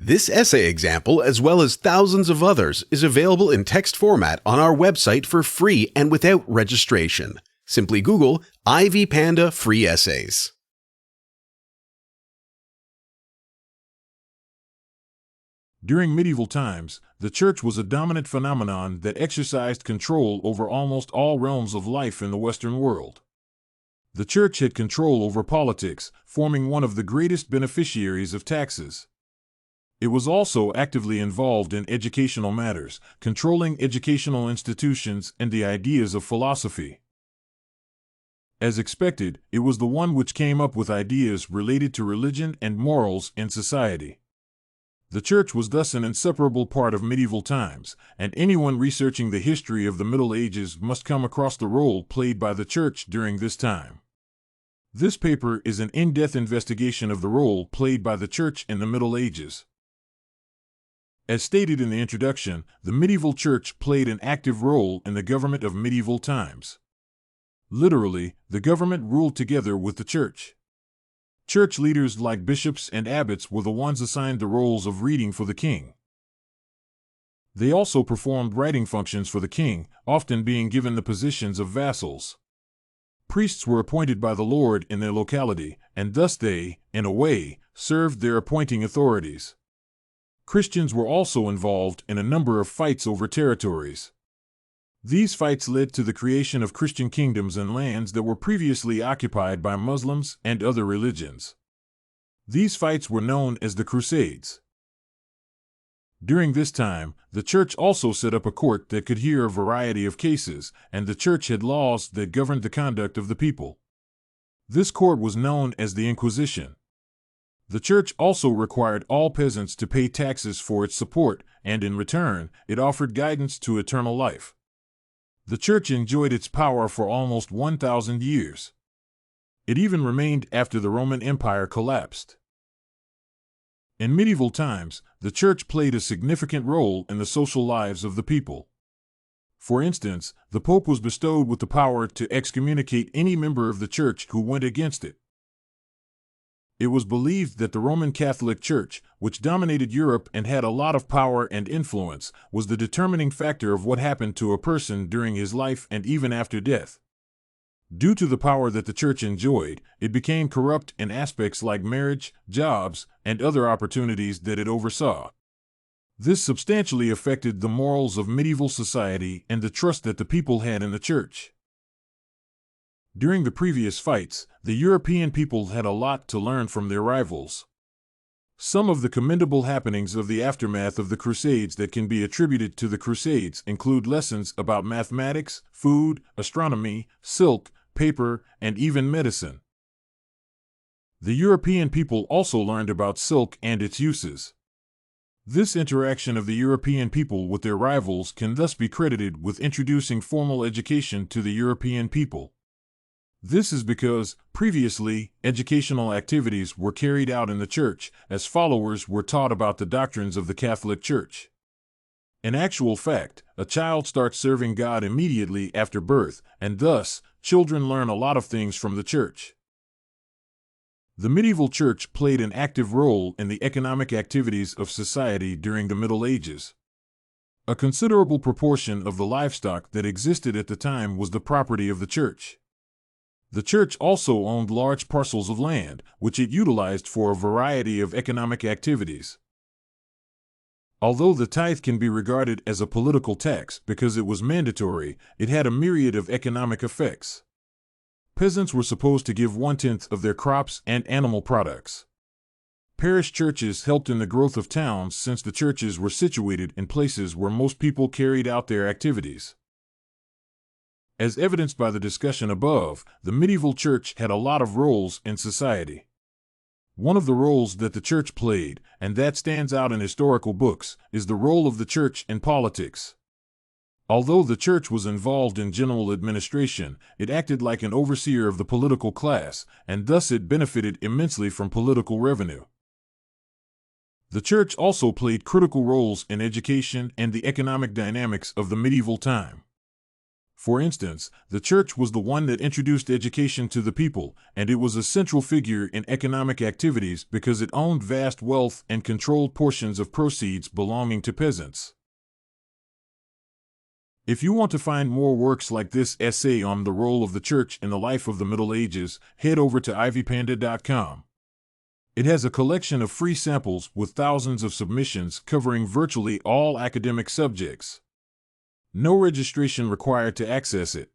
This essay example, as well as thousands of others, is available in text format on our website for free and without registration. Simply Google Ivy Panda Free Essays. During medieval times, the church was a dominant phenomenon that exercised control over almost all realms of life in the Western world. The church had control over politics, forming one of the greatest beneficiaries of taxes. It was also actively involved in educational matters, controlling educational institutions and the ideas of philosophy. As expected, it was the one which came up with ideas related to religion and morals in society. The church was thus an inseparable part of medieval times, and anyone researching the history of the Middle Ages must come across the role played by the church during this time. This paper is an in-depth investigation of the role played by the church in the Middle Ages. As stated in the introduction, the medieval church played an active role in the government of medieval times. Literally, the government ruled together with the church. Church leaders like bishops and abbots were the ones assigned the roles of reading for the king. They also performed writing functions for the king, often being given the positions of vassals. Priests were appointed by the Lord in their locality, and thus they, in a way, served their appointing authorities. Christians were also involved in a number of fights over territories. These fights led to the creation of Christian kingdoms and lands that were previously occupied by Muslims and other religions. These fights were known as the Crusades. During this time, the church also set up a court that could hear a variety of cases, and the church had laws that governed the conduct of the people. This court was known as the Inquisition. The church also required all peasants to pay taxes for its support, and in return, it offered guidance to eternal life. The church enjoyed its power for almost 1,000 years. It even remained after the Roman Empire collapsed. In medieval times, the church played a significant role in the social lives of the people. For instance, the Pope was bestowed with the power to excommunicate any member of the church who went against it. It was believed that the Roman Catholic Church, which dominated Europe and had a lot of power and influence, was the determining factor of what happened to a person during his life and even after death. Due to the power that the church enjoyed, it became corrupt in aspects like marriage, jobs, and other opportunities that it oversaw. This substantially affected the morals of medieval society and the trust that the people had in the church. During the previous fights, the European people had a lot to learn from their rivals. Some of the commendable happenings of the aftermath of the Crusades that can be attributed to the Crusades include lessons about mathematics, food, astronomy, silk, paper, and even medicine. The European people also learned about silk and its uses. This interaction of the European people with their rivals can thus be credited with introducing formal education to the European people. This is because, previously, educational activities were carried out in the church, as followers were taught about the doctrines of the Catholic Church. In actual fact, a child starts serving God immediately after birth, and thus, children learn a lot of things from the church. The medieval church played an active role in the economic activities of society during the Middle Ages. A considerable proportion of the livestock that existed at the time was the property of the church. The church also owned large parcels of land, which it utilized for a variety of economic activities. Although the tithe can be regarded as a political tax because it was mandatory, it had a myriad of economic effects. Peasants were supposed to give 1/10 of their crops and animal products. Parish churches helped in the growth of towns since the churches were situated in places where most people carried out their activities. As evidenced by the discussion above, the medieval church had a lot of roles in society. One of the roles that the church played, and that stands out in historical books, is the role of the church in politics. Although the church was involved in general administration, it acted like an overseer of the political class, and thus it benefited immensely from political revenue. The church also played critical roles in education and the economic dynamics of the medieval time. For instance, the church was the one that introduced education to the people, and it was a central figure in economic activities because it owned vast wealth and controlled portions of proceeds belonging to peasants. If you want to find more works like this essay on the role of the church in the life of the Middle Ages, head over to ivypanda.com. It has a collection of free samples with thousands of submissions covering virtually all academic subjects. No registration required to access it.